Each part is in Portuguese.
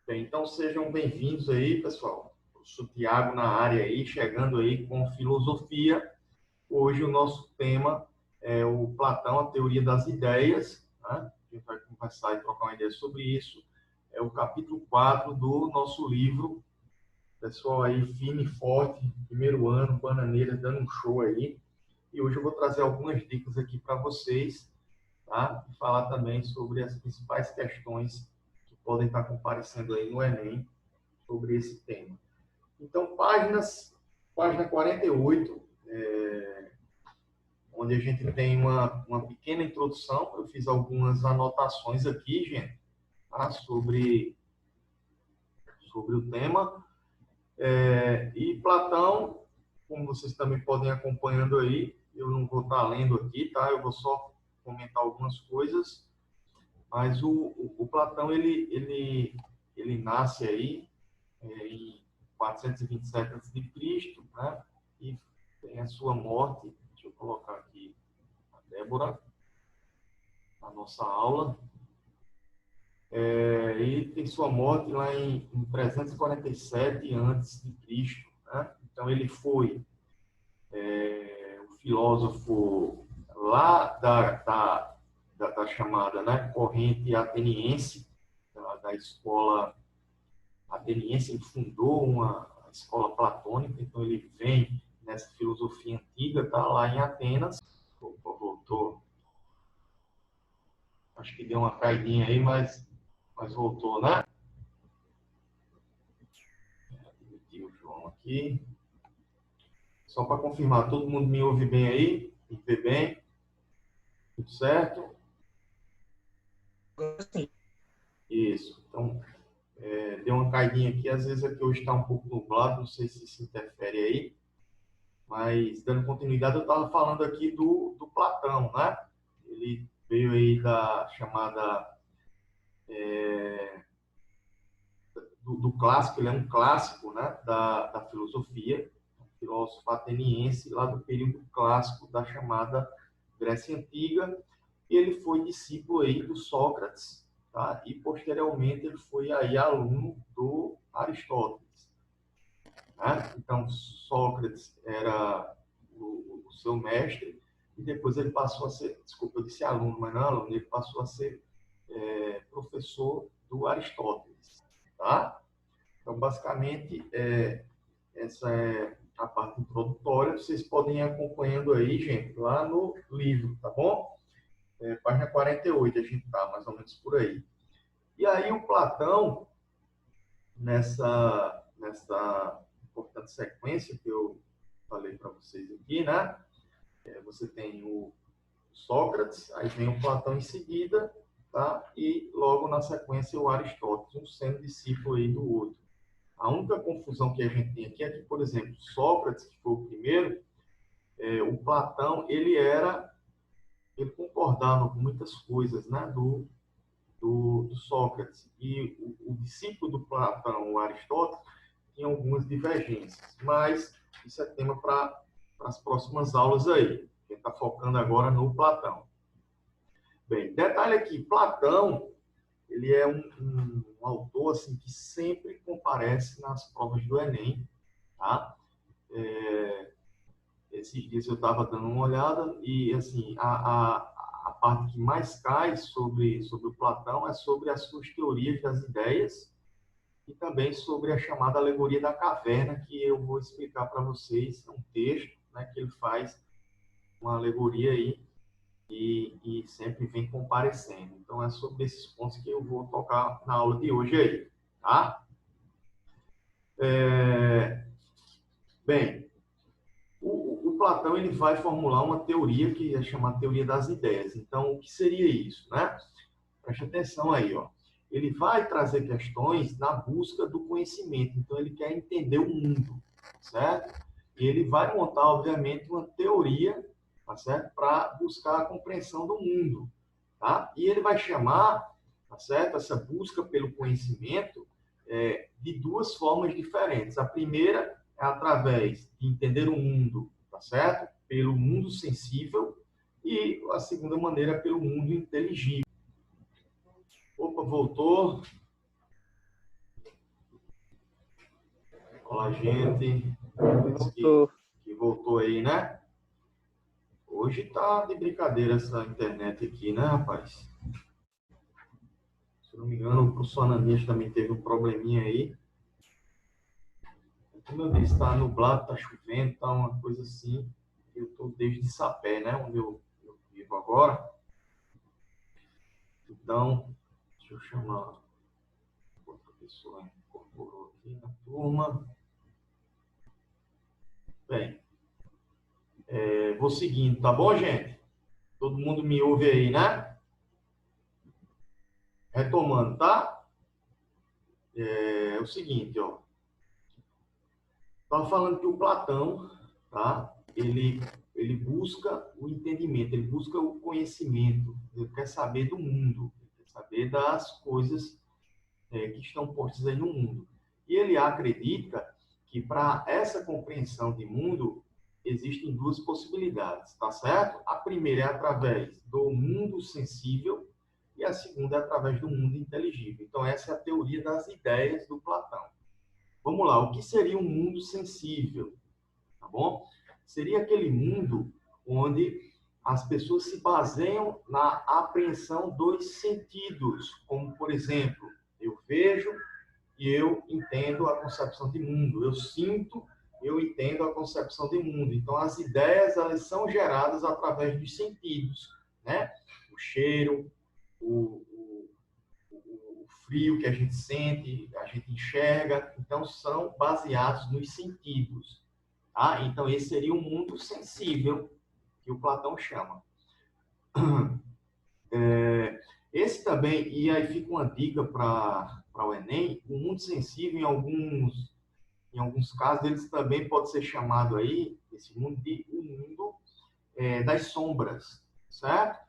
Bem, então sejam bem-vindos aí, pessoal. Eu sou Tiago na área aí, chegando aí com filosofia. Hoje o nosso tema é o Platão, a teoria das ideias, né? A gente vai conversar e trocar uma ideia sobre isso. É o capítulo 4 do nosso livro. Pessoal aí, firme e forte, primeiro ano, Bananeiras dando um show aí. E hoje eu vou trazer algumas dicas aqui para vocês, tá? E falar também sobre as principais questões que podem estar comparecendo aí no Enem sobre esse tema. Então, página 48, onde a gente tem uma pequena introdução. Eu fiz algumas anotações aqui, gente, tá? sobre o tema. E Platão, como vocês também podem acompanhando aí, eu não vou estar lendo aqui, tá? Eu vou só comentar algumas coisas. Mas o Platão, ele nasce aí em 427 a.C., né? E tem a sua morte. Deixa eu colocar aqui a Débora, a nossa aula. E tem sua morte lá em 347 a.C., né? Então, ele foi o filósofo lá da chamada, né, corrente ateniense, da escola ateniense. Ele fundou uma escola platônica, então ele vem nessa filosofia antiga, tá lá em Atenas. Opa, voltou. Acho que deu uma caidinha aí, mas voltou, né? Demitir o João aqui. Só para confirmar, todo mundo me ouve bem aí? Me vê bem? Tudo certo? Sim. Isso. Então, deu uma caidinha aqui. Às vezes aqui hoje está um pouco nublado, não sei se isso interfere aí. Mas, dando continuidade, eu estava falando aqui do Platão, né? Ele veio aí da chamada do clássico. Ele é um clássico, né, da filosofia, um filósofo ateniense lá do período clássico da chamada Grécia Antiga, e ele foi discípulo aí do Sócrates, tá? E posteriormente ele foi aí aluno do Aristóteles, né? Então Sócrates era o seu mestre, e depois ele passou a ser, desculpa, eu disse aluno, mas não aluno, ele passou a ser professor do Aristóteles, tá? Então, basicamente, essa é a parte introdutória. Vocês podem ir acompanhando aí, gente, lá no livro, tá bom? Página 48, a gente está mais ou menos por aí. E aí o Platão, nessa importante sequência que eu falei para vocês aqui, né? Você tem o Sócrates, aí vem o Platão em seguida, tá? E logo na sequência o Aristóteles, um sendo discípulo aí do outro. A única confusão que a gente tem aqui é que, por exemplo, Sócrates, que foi o primeiro, o Platão, ele concordava com muitas coisas, né, do Sócrates. E o discípulo do Platão, o Aristóteles, tinha algumas divergências. Mas isso é tema para as próximas aulas aí. A gente está focando agora no Platão. Bem, detalhe aqui, Platão, ele é um autor assim, que sempre comparece nas provas do Enem, tá? Esses dias eu estava dando uma olhada e, assim, a parte que mais cai sobre o Platão é sobre as suas teorias das ideias e também sobre a chamada alegoria da caverna, que eu vou explicar para vocês. É um texto, né, que ele faz uma alegoria aí e sempre vem comparecendo. Então, é sobre esses pontos que eu vou tocar na aula de hoje aí, tá? Bem, o Platão ele vai formular uma teoria que é chamada teoria das ideias. Então, o que seria isso, né? Preste atenção aí, ó. Ele vai trazer questões na busca do conhecimento. Então, ele quer entender o mundo, certo? E ele vai montar, obviamente, uma teoria, tá certo? Para buscar a compreensão do mundo, tá? E ele vai chamar, tá certo? Essa busca pelo conhecimento de duas formas diferentes. A primeira é através de entender o mundo, tá certo? Pelo mundo sensível, e a segunda maneira é pelo mundo inteligível. Opa, voltou. Olá, gente. Voltou. Que voltou aí, né? Hoje tá de brincadeira essa internet aqui, né, rapaz? Se não me engano, o professor Ananias também teve um probleminha aí. Como eu disse, tá nublado, tá chovendo, tá uma coisa assim. Eu tô desde Sapé, né? Onde eu vivo agora. Então, deixa eu chamar outra pessoa que incorporou aqui na turma. Bem, vou seguindo, tá bom, gente? Todo mundo me ouve aí, né? Retomando, tá? É o seguinte, ó. Estava falando que o Platão, tá? Ele busca o entendimento, ele busca o conhecimento, ele quer saber do mundo, ele quer saber das coisas que estão postas aí no mundo. E ele acredita que para essa compreensão de mundo existem duas possibilidades, tá certo? A primeira é através do mundo sensível e a segunda é através do mundo inteligível. Então essa é a teoria das ideias do Platão. Vamos lá, o que seria um mundo sensível? Tá bom? Seria aquele mundo onde as pessoas se baseiam na apreensão dos sentidos, como, por exemplo, eu vejo e eu entendo a concepção de mundo, eu sinto, eu entendo a concepção de mundo. Então, as ideias, elas são geradas através dos sentidos, né? O cheiro, o, o frio que a gente sente, a gente enxerga, então são baseados nos sentidos. Tá? Então, esse seria um mundo sensível, que o Platão chama. Esse também, e aí fica uma dica para o Enem, o mundo sensível, em alguns casos, eles também pode ser chamado aí, esse mundo, de o mundo das sombras, certo?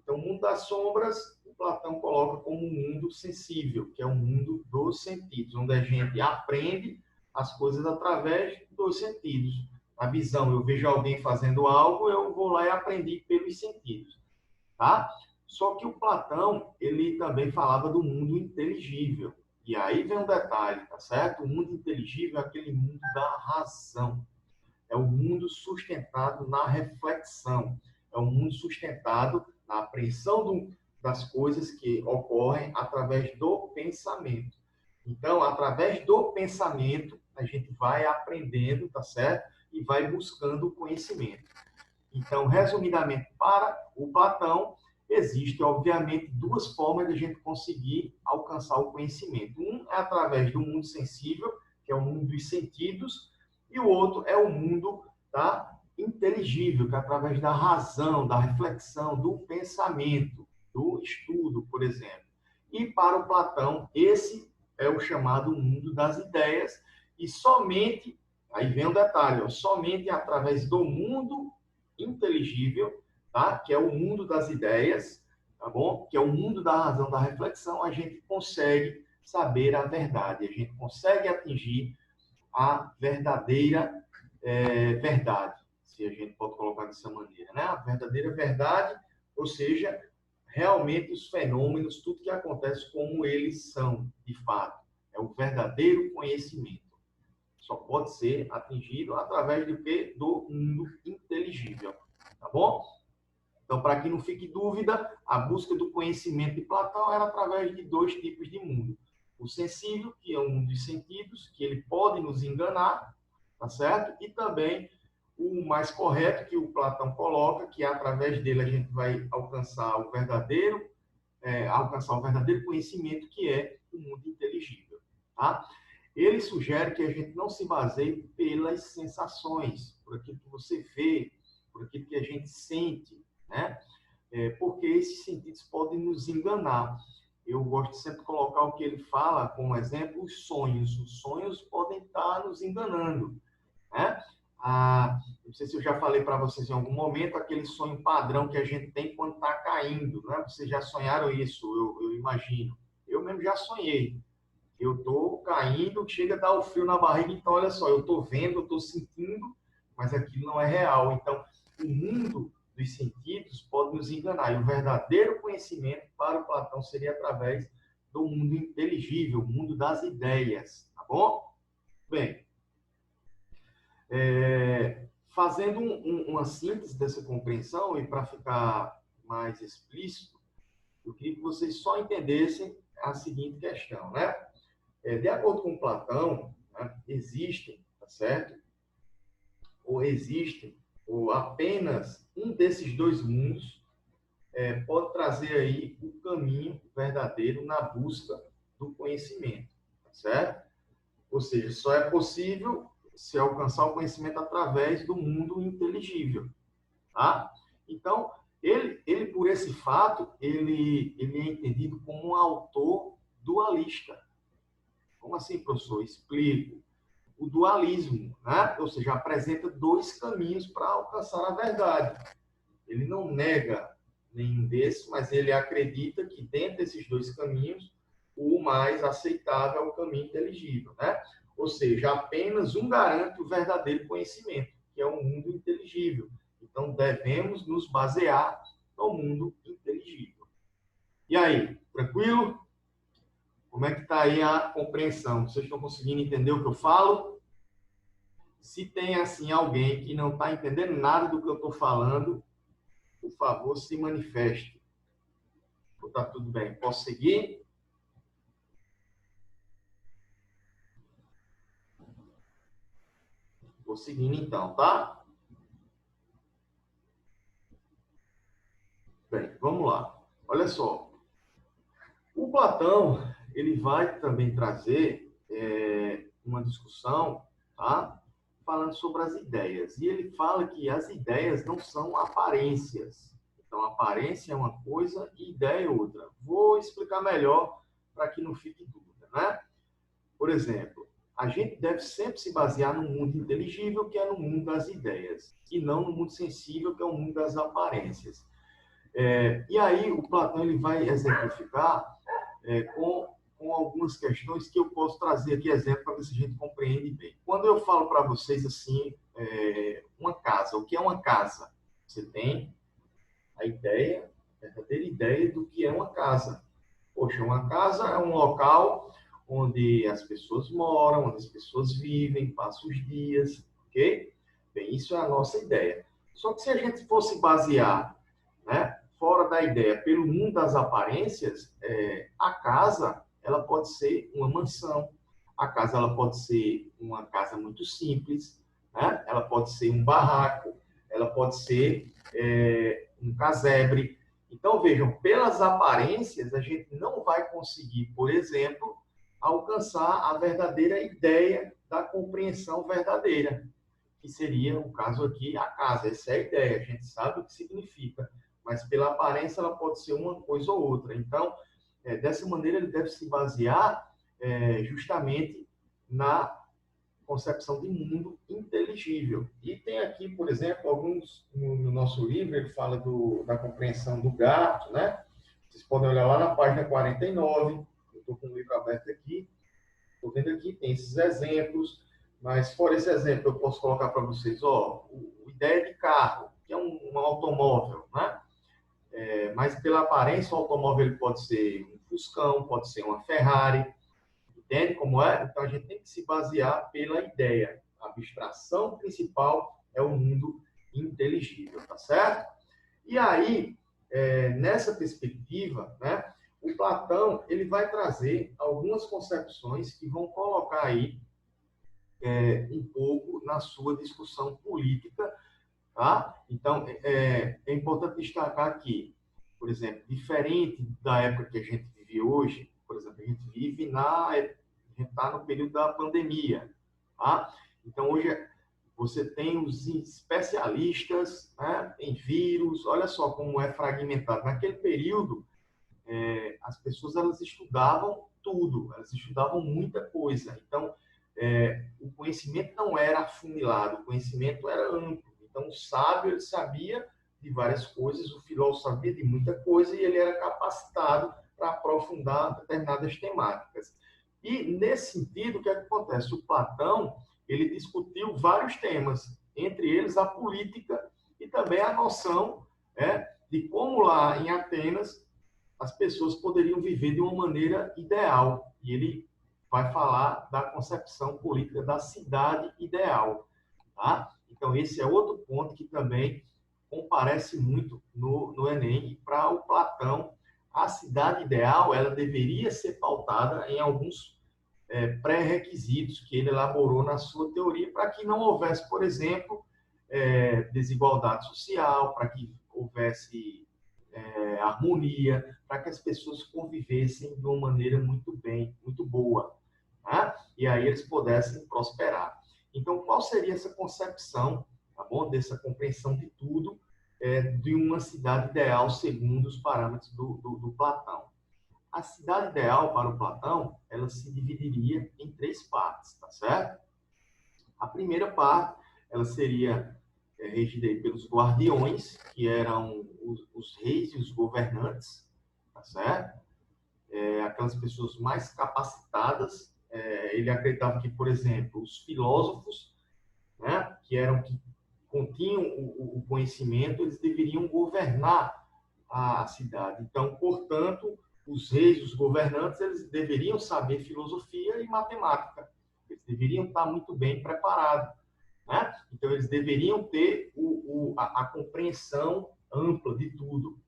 Então, o mundo das sombras, o Platão coloca como um mundo sensível, que é o mundo dos sentidos, onde a gente aprende as coisas através dos sentidos. A visão, eu vejo alguém fazendo algo, eu vou lá e aprendi pelos sentidos, tá? Só que o Platão, ele também falava do mundo inteligível. E aí vem um detalhe, tá certo? O mundo inteligível é aquele mundo da razão. É o mundo sustentado na reflexão. É um mundo sustentado na apreensão das coisas que ocorrem através do pensamento. Então, através do pensamento, a gente vai aprendendo, tá certo? E vai buscando o conhecimento. Então, resumidamente, para o Platão, existem, obviamente, duas formas de a gente conseguir alcançar o conhecimento. Um é através do mundo sensível, que é o mundo dos sentidos, e o outro é o mundo inteligível, que é através da razão, da reflexão, do pensamento, do estudo, por exemplo. E para o Platão, esse é o chamado mundo das ideias, e somente, aí vem um detalhe, somente através do mundo inteligível, tá? Que é o mundo das ideias, tá bom? Que é o mundo da razão, da reflexão, a gente consegue saber a verdade, a gente consegue atingir a verdadeira verdade, se a gente pode colocar dessa maneira, né? A verdadeira verdade, ou seja, realmente os fenômenos, tudo que acontece como eles são, de fato, é o verdadeiro conhecimento. Só pode ser atingido através do quê? Do mundo inteligível, tá bom? Então, para que não fique dúvida, a busca do conhecimento de Platão era através de dois tipos de mundo. O sensível, que é o mundo dos sentidos, que ele pode nos enganar, tá certo? E também o mais correto que o Platão coloca, que é através dele a gente vai alcançar o verdadeiro conhecimento, que é o mundo inteligível, tá? Ele sugere que a gente não se baseie pelas sensações, por aquilo que você vê, por aquilo que a gente sente, né? Porque esses sentidos podem nos enganar. Eu gosto de sempre colocar o que ele fala como exemplo, os sonhos. Os sonhos podem estar nos enganando, né? Não sei se eu já falei para vocês em algum momento, aquele sonho padrão que a gente tem quando está caindo, né? Vocês já sonharam isso, eu imagino. Eu mesmo já sonhei. Eu estou caindo, chega a dar o frio na barriga, então olha só, eu estou vendo, eu estou sentindo, mas aquilo não é real. Então, o mundo dos sentidos pode nos enganar. E o verdadeiro conhecimento para o Platão seria através do mundo inteligível, o mundo das ideias, tá bom? Bem, Fazendo uma síntese dessa compreensão, e para ficar mais explícito, eu queria que vocês só entendessem a seguinte questão, né? De acordo com Platão, né, existem, tá certo? Ou apenas um desses dois mundos pode trazer aí o caminho verdadeiro na busca do conhecimento, tá certo? Ou seja, só é possível se alcançar o conhecimento através do mundo inteligível, tá? Então, ele por esse fato, ele é entendido como um autor dualista. Como assim, professor? Explico. O dualismo, né? Ou seja, apresenta dois caminhos para alcançar a verdade. Ele não nega nenhum desses, mas ele acredita que dentro desses dois caminhos, o mais aceitável é o caminho inteligível, né? Ou seja, apenas um garante o verdadeiro conhecimento, que é o mundo inteligível. Então, devemos nos basear no mundo inteligível. E aí, tranquilo? Como é que está aí a compreensão? Vocês estão conseguindo entender o que eu falo? Se tem, assim, alguém que não está entendendo nada do que eu estou falando, por favor, se manifeste. Está tudo bem. Posso seguir? Vou seguindo então, tá? Bem, vamos lá. Olha só. O Platão, ele vai também trazer uma discussão, tá? Falando sobre as ideias. E ele fala que as ideias não são aparências. Então, aparência é uma coisa e ideia é outra. Vou explicar melhor para que não fique dúvida, né? Por exemplo, a gente deve sempre se basear no mundo inteligível, que é no mundo das ideias, e não no mundo sensível, que é o mundo das aparências. E aí o Platão ele vai exemplificar com algumas questões que eu posso trazer aqui exemplo para ver se a gente compreende bem. Quando eu falo para vocês assim, uma casa, o que é uma casa? Você tem a ideia, a verdadeira ideia do que é uma casa. Poxa, uma casa é um local onde as pessoas moram, onde as pessoas vivem, passam os dias, ok? Bem, isso é a nossa ideia. Só que se a gente fosse basear, né, fora da ideia, pelo mundo das aparências, a casa, ela pode ser uma mansão, a casa ela pode ser uma casa muito simples, né? Ela pode ser um barraco, ela pode ser um casebre. Então, vejam, pelas aparências, a gente não vai conseguir, por exemplo, alcançar a verdadeira ideia da compreensão verdadeira, que seria, no caso aqui, a casa. Essa é a ideia, a gente sabe o que significa, mas pela aparência ela pode ser uma coisa ou outra. Então, dessa maneira, ele deve se basear justamente na concepção de mundo inteligível. E tem aqui, por exemplo, alguns, no nosso livro, ele fala da compreensão do gato, né? Vocês podem olhar lá na página 49, eu estou com o livro aberto aqui, estou vendo aqui, tem esses exemplos, mas fora esse exemplo, eu posso colocar para vocês, ideia de carro, que é um automóvel, né? Mas pela aparência, o automóvel ele pode ser um Fuscão, pode ser uma Ferrari, entende como é? Então, a gente tem que se basear pela ideia. A abstração principal é o mundo inteligível, tá certo? E aí, nessa perspectiva, né, o Platão ele vai trazer algumas concepções que vão colocar aí um pouco na sua discussão política, tá? Então, é importante destacar aqui, por exemplo, diferente da época que a gente vive hoje, por exemplo, a gente vive a gente está no período da pandemia, tá? Então, hoje você tem os especialistas, né, em vírus, olha só como é fragmentado. Naquele período, as pessoas elas estudavam tudo, elas estudavam muita coisa. Então, o conhecimento não era afunilado, o conhecimento era amplo. Então, o sábio ele sabia de várias coisas, o filósofo sabia de muita coisa e ele era capacitado para aprofundar determinadas temáticas. E, nesse sentido, o que acontece? O Platão ele discutiu vários temas, entre eles a política e também a noção de como lá em Atenas as pessoas poderiam viver de uma maneira ideal. E ele vai falar da concepção política da cidade ideal. tá? Então, esse é outro ponto que também comparece muito no Enem. E para o Platão, a cidade ideal, ela deveria ser pautada em alguns pré-requisitos que ele elaborou na sua teoria, para que não houvesse, por exemplo, desigualdade social, para que houvesse harmonia, para que as pessoas convivessem de uma maneira muito bem, muito boa, tá? E aí eles pudessem prosperar. Então, qual seria essa concepção, tá bom? Dessa compreensão de tudo, de uma cidade ideal segundo os parâmetros do Platão? A cidade ideal para o Platão, ela se dividiria em 3 partes, tá certo? A primeira parte, ela seria regida aí pelos guardiões, que eram os reis e os governantes, tá certo? Aquelas pessoas mais capacitadas. Ele acreditava que, por exemplo, os filósofos, né, que continham o conhecimento, eles deveriam governar a cidade. Então, portanto, os reis, os governantes, eles deveriam saber filosofia e matemática. Eles deveriam estar muito bem preparados, né? Então, eles deveriam ter a compreensão ampla de tudo,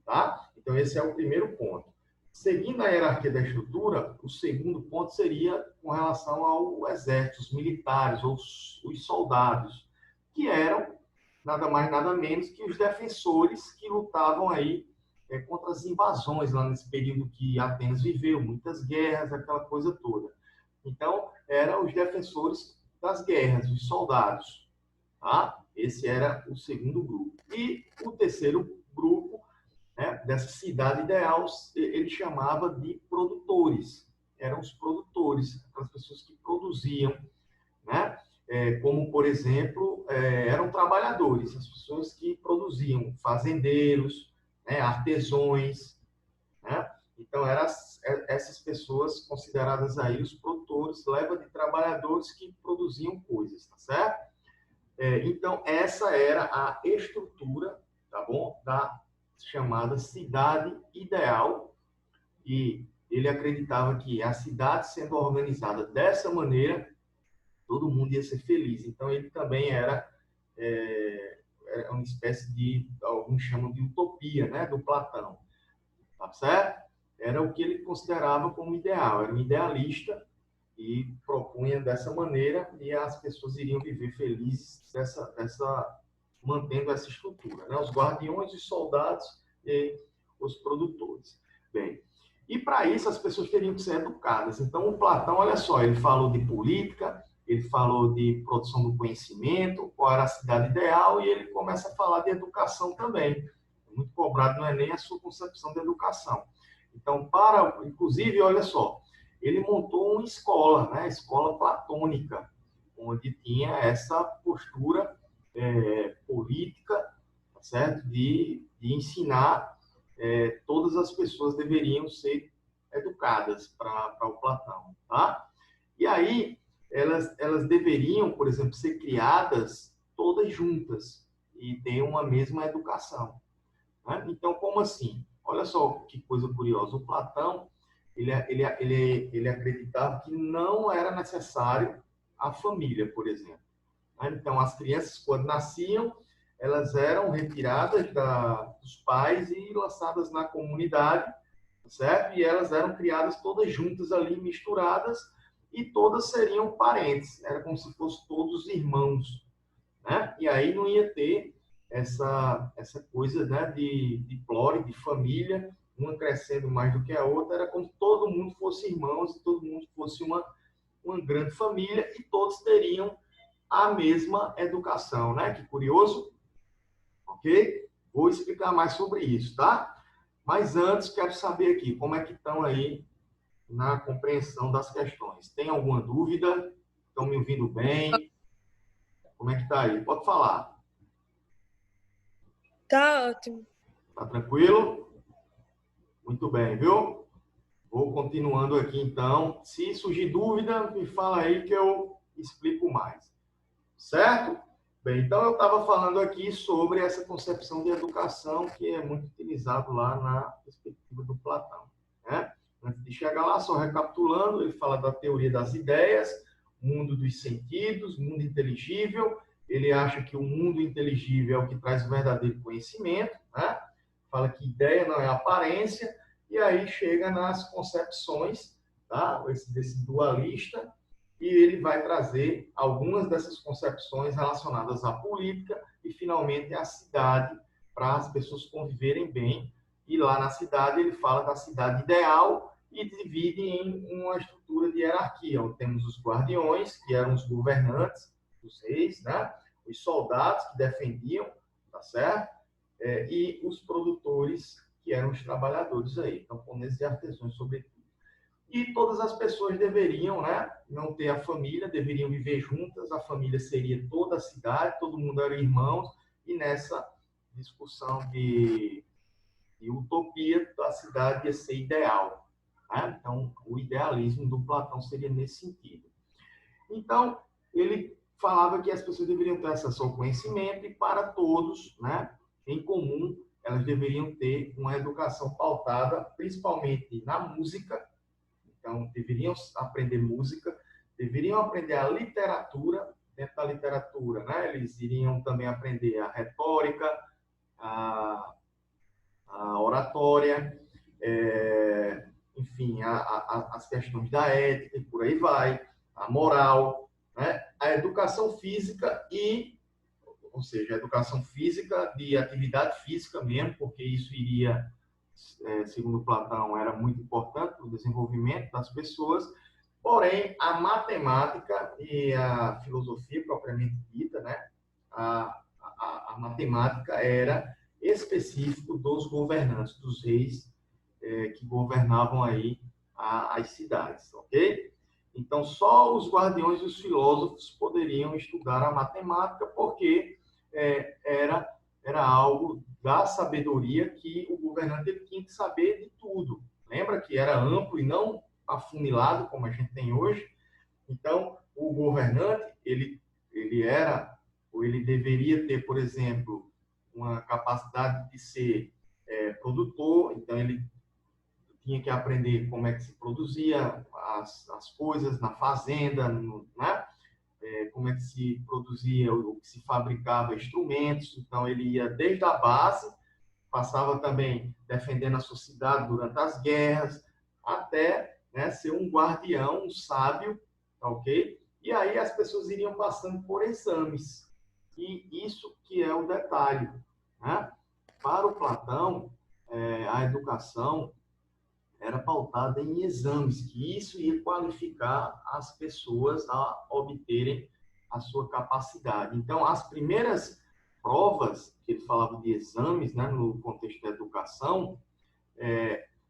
tá? Então, esse é o primeiro ponto. Seguindo a hierarquia da estrutura, o segundo ponto seria com relação ao exército, os militares, ou os soldados, que eram nada mais, nada menos que os defensores que lutavam aí contra as invasões lá nesse período que Atenas viveu, muitas guerras, aquela coisa toda. Então, eram os defensores das guerras, os soldados. Tá? Esse era o segundo grupo. E o terceiro grupo, né, dessa cidade ideal, ele chamava de produtores. Eram os produtores, aquelas pessoas que produziam, né? Como, por exemplo, eram trabalhadores, as pessoas que produziam, fazendeiros, né, artesãos, né? Então, eram essas pessoas consideradas aí os produtores, leva de trabalhadores que produziam coisas, tá certo? Então, essa era a estrutura, tá bom? Da chamada cidade ideal, e ele acreditava que a cidade sendo organizada dessa maneira, todo mundo ia ser feliz. Então, ele também era uma espécie de, alguns chamam de utopia, né, do Platão, tá certo? Era o que ele considerava como ideal, era um idealista e propunha dessa maneira, e as pessoas iriam viver felizes mantendo essa estrutura, né? Os guardiões, os soldados e os produtores. Bem, e para isso as pessoas teriam que ser educadas. Então, o Platão, olha só, ele falou de política, ele falou de produção do conhecimento, qual era a cidade ideal, e ele começa a falar de educação também. Muito cobrado não é nem a sua concepção de educação. Então, inclusive, olha só, ele montou uma escola, né, escola platônica, onde tinha essa postura política, tá certo? De ensinar, todas as pessoas deveriam ser educadas para o Platão, tá? E aí, elas deveriam, por exemplo, ser criadas todas juntas e ter uma mesma educação, né? Então, como assim? Olha só que coisa curiosa. O Platão, ele acreditava que não era necessário a família, por exemplo. Então, as crianças, quando nasciam, elas eram retiradas dos pais e lançadas na comunidade, certo? E elas eram criadas todas juntas ali, misturadas, e todas seriam parentes. Era como se fossem todos irmãos, né? E aí não ia ter essa coisa, né, de plore, de família, uma crescendo mais do que a outra. Era como se todo mundo fosse irmãos e todo mundo fosse uma grande família, e todos teriam a mesma educação, né? Que curioso, ok? Vou explicar mais sobre isso, tá? Mas antes, quero saber aqui, como é que estão aí na compreensão das questões. Tem alguma dúvida? Estão me ouvindo bem? Como é que está aí? Pode falar. Tá ótimo. Tá tranquilo? Muito bem, viu? Vou continuando aqui, então. Se surgir dúvida, me fala aí que eu explico mais. Certo? Bem, então eu estava falando aqui sobre essa concepção de educação que é muito utilizado lá na perspectiva do Platão, né? Antes de chegar lá, só recapitulando, ele fala da teoria das ideias, mundo dos sentidos, mundo inteligível, ele acha que o mundo inteligível é o que traz o verdadeiro conhecimento, né? Fala que ideia não é aparência, e aí chega nas concepções, tá? Desse dualista, e ele vai trazer algumas dessas concepções relacionadas à política e, finalmente, à cidade, para as pessoas conviverem bem. E lá na cidade ele fala da cidade ideal e divide em uma estrutura de hierarquia, onde temos os guardiões, que eram os governantes, os reis, né? Os soldados que defendiam, tá certo? E os produtores, que eram os trabalhadores aí, camponeses e artesãos, sobretudo. E todas as pessoas deveriam, né, não ter a família, deveriam viver juntas, a família seria toda a cidade, todo mundo era irmãos, e nessa discussão de utopia, a cidade ia ser ideal. Né? Então, o idealismo do Platão seria nesse sentido. Então, ele falava que as pessoas deveriam ter acesso ao conhecimento e para todos, né, em comum, elas deveriam ter uma educação pautada principalmente na música. Então, deveriam aprender música, deveriam aprender a literatura. Dentro da literatura, né, eles iriam também aprender a retórica, a oratória, enfim, as questões da ética e por aí vai, a moral, né? A educação física ou seja, a educação física de atividade física mesmo, porque isso iria, segundo Platão, era muito importante para o desenvolvimento das pessoas. Porém, a matemática e a filosofia propriamente dita, né? A matemática era específico dos governantes, dos reis que governavam aí as cidades, ok? Então, só os guardiões e os filósofos poderiam estudar a matemática, porque era algo da sabedoria que o governante ele tinha que saber de tudo. Lembra que era amplo e não afunilado, como a gente tem hoje? Então, o governante, ele deveria ter, por exemplo, uma capacidade de ser produtor, então ele tinha que aprender como é que se produzia as coisas na fazenda, né? Como é que se produzia, o que se fabricava instrumentos. Então, ele ia desde a base, passava também defendendo a sociedade durante as guerras, até, né, ser um guardião, um sábio, tá ok? E aí as pessoas iriam passando por exames. E isso que é o detalhe, né? Para o Platão, a educação era pautada em exames, que isso ia qualificar as pessoas a obterem a sua capacidade. Então, as primeiras provas, que ele falava de exames, né, no contexto da educação,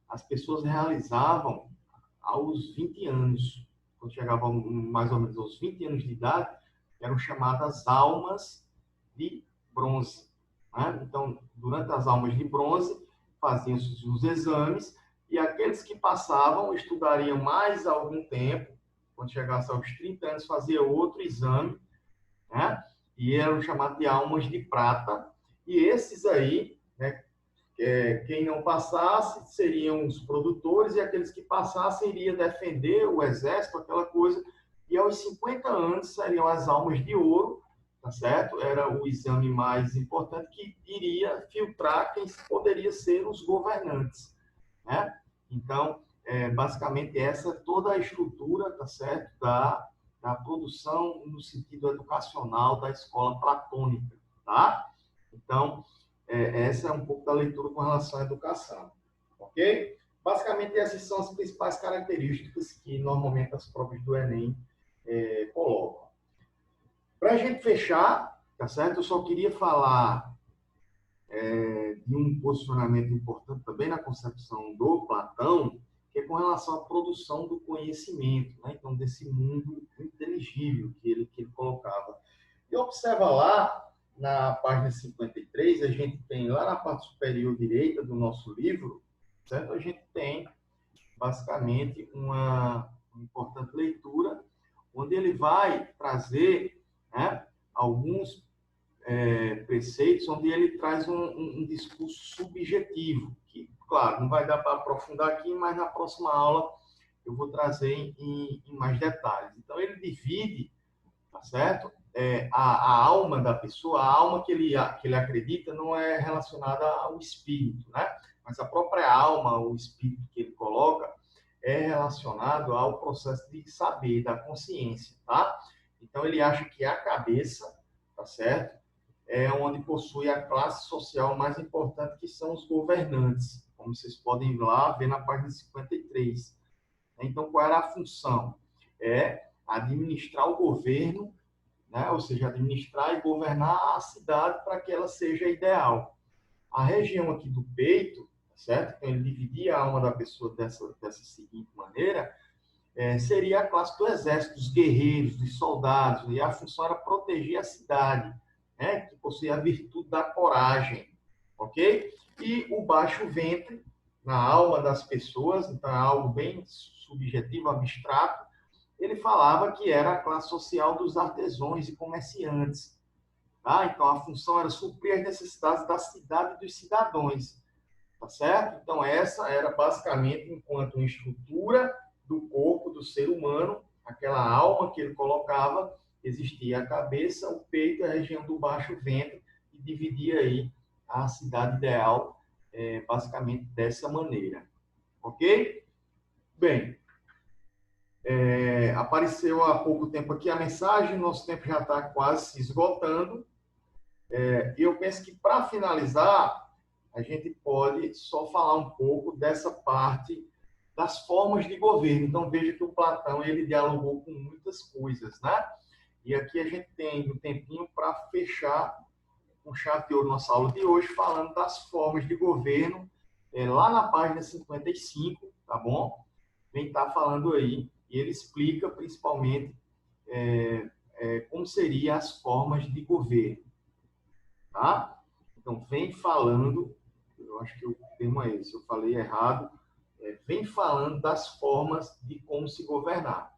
as pessoas realizavam aos 20 anos. Quando chegavam mais ou menos aos 20 anos de idade, eram chamadas almas de bronze. Né? Então, durante as almas de bronze, faziam-se os exames, e aqueles que passavam estudariam mais algum tempo. Quando chegasse aos 30 anos, fazia outro exame, né? E eram chamados de almas de prata. E esses aí, né, quem não passasse seriam os produtores, e aqueles que passassem iriam defender o exército, aquela coisa. E aos 50 anos seriam as almas de ouro, tá certo? Era o exame mais importante que iria filtrar quem poderia ser os governantes, né? Então, basicamente essa é toda a estrutura, tá certo? Da produção no sentido educacional da escola platônica, tá? Então, essa é um pouco da leitura com relação à educação, ok? Basicamente, essas são as principais características que normalmente as provas do Enem colocam. Para a gente fechar, tá certo? Eu só queria falar de um posicionamento importante também na concepção do Platão, que é com relação à produção do conhecimento, né? Então, desse mundo inteligível que ele colocava. E observa lá, na página 53, a gente tem lá na parte superior direita do nosso livro, certo? A gente tem, basicamente, uma importante leitura, onde ele vai trazer, né, alguns preceitos, onde ele traz um discurso subjetivo, que, claro, não vai dar para aprofundar aqui, mas na próxima aula eu vou trazer em mais detalhes. Então, ele divide, tá certo? a alma da pessoa, a alma que ele acredita não é relacionada ao espírito, né? Mas a própria alma, o espírito que ele coloca, é relacionado ao processo de saber, da consciência, tá? Então, ele acha que a cabeça, tá certo? É onde possui a classe social mais importante, que são os governantes, como vocês podem ir lá ver na página 53. Então, qual era a função? É administrar o governo, né? Ou seja, administrar e governar a cidade para que ela seja ideal. A região aqui do peito, certo? Então, ele dividia a alma da pessoa dessa seguinte maneira, seria a classe do exército, dos guerreiros, dos soldados, e a função era proteger a cidade, né? Que possui a virtude da coragem, ok? E o baixo ventre, na alma das pessoas, então é algo bem subjetivo, abstrato, ele falava que era a classe social dos artesãos e comerciantes. Tá? Então, a função era suprir as necessidades da cidade e dos cidadãos. Tá certo? Então, essa era basicamente, enquanto uma estrutura do corpo do ser humano, aquela alma que ele colocava, existia a cabeça, o peito e a região do baixo ventre, e dividia aí a cidade ideal, basicamente dessa maneira. Ok? Bem, apareceu há pouco tempo aqui a mensagem, nosso tempo já está quase se esgotando. E eu penso que, para finalizar, a gente pode só falar um pouco dessa parte das formas de governo. Então, veja que o Platão ele dialogou com muitas coisas, né? E aqui a gente tem um tempinho para fechar com chave de ouro nossa aula de hoje, falando das formas de governo, lá na página 55, tá bom? Vem estar falando aí, e ele explica principalmente como seriam as formas de governo, tá? Então, vem falando, eu acho que o termo é esse, eu falei errado, vem falando das formas de como se governar,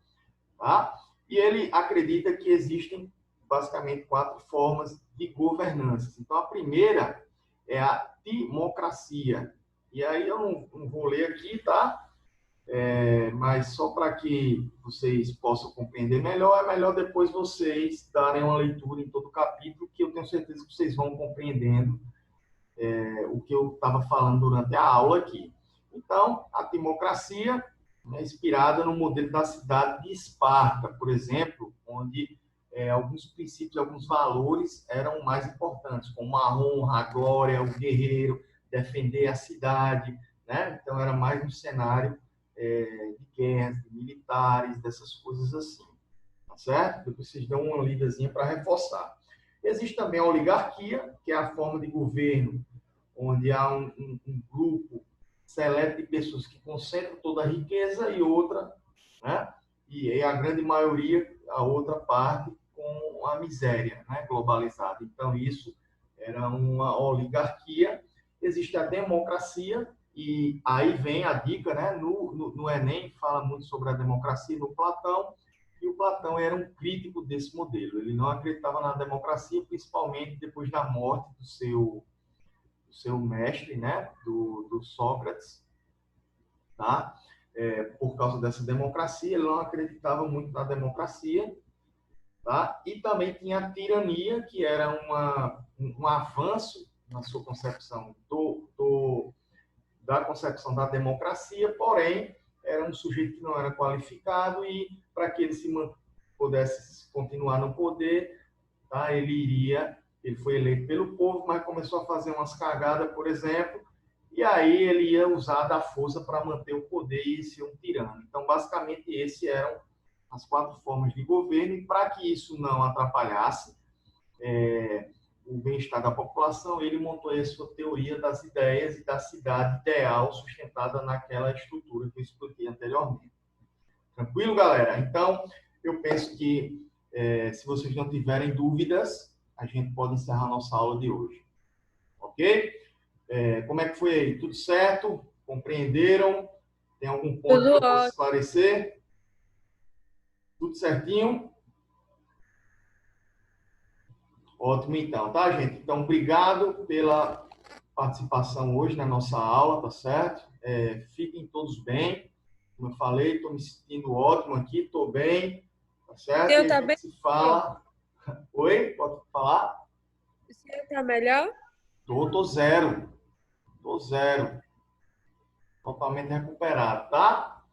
tá? E ele acredita que existem basicamente 4 formas de governança. Então, a primeira é a democracia. E aí eu não vou ler aqui, tá? Mas só para que vocês possam compreender melhor, é melhor depois vocês darem uma leitura em todo o capítulo, que eu tenho certeza que vocês vão compreendendo o que eu estava falando durante a aula aqui. Então, a democracia é inspirada no modelo da cidade de Esparta, por exemplo, onde alguns princípios, alguns valores eram mais importantes, como a honra, a glória, o guerreiro, defender a cidade, né? Então, era mais um cenário de guerras, de militares, dessas coisas assim, tá certo? Depois vocês dão uma lidazinha para reforçar. Existe também a oligarquia, que é a forma de governo onde há um grupo seleto de pessoas que concentram toda a riqueza e outra, né? E a grande maioria, a outra parte, com a miséria, né? Globalizada. Então, isso era uma oligarquia. Existe a democracia, e aí vem a dica, né? No Enem, fala muito sobre a democracia, no Platão, e o Platão era um crítico desse modelo. Ele não acreditava na democracia, principalmente depois da morte do seu mestre, né, do Sócrates, tá? Por causa dessa democracia, ele não acreditava muito na democracia, tá? E também tinha a tirania, que era um avanço na sua concepção da concepção da democracia, porém, era um sujeito que não era qualificado e, para que ele pudesse continuar no poder, tá? Ele foi eleito pelo povo, mas começou a fazer umas cagadas, por exemplo, e aí ele ia usar da força para manter o poder e ser um tirano. Então, basicamente, essas eram as 4 formas de governo, e para que isso não atrapalhasse o bem-estar da população, ele montou a sua teoria das ideias e da cidade ideal sustentada naquela estrutura que eu expliquei anteriormente. Tranquilo, galera? Então, eu penso que, se vocês não tiverem dúvidas, a gente pode encerrar a nossa aula de hoje. Ok? Como é que foi aí? Tudo certo? Compreenderam? Tem algum ponto que Tudo eu possa ótimo. esclarecer? Tudo certinho? Ótimo, então, tá, gente? Então, obrigado pela participação hoje na nossa aula, tá certo? Fiquem todos bem. Como eu falei, estou me sentindo ótimo aqui, estou bem, tá certo? Eu E a gente também. se fala. Oi? Pode falar? O senhor tá melhor? Tô zero. Tô zero. Totalmente recuperado, tá?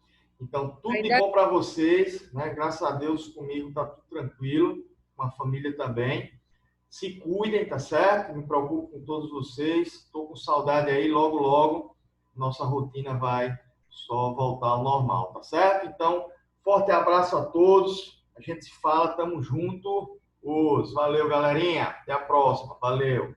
Então, tudo de Ainda bom para vocês, né? Graças a Deus comigo tá tudo tranquilo, com a família também. Se cuidem, tá certo? Me preocupo com todos vocês. Estou com saudade aí, logo, logo, nossa rotina vai só voltar ao normal, tá certo? Então, forte abraço a todos. A gente se fala, tamo junto. Valeu, galerinha. Até a próxima. Valeu.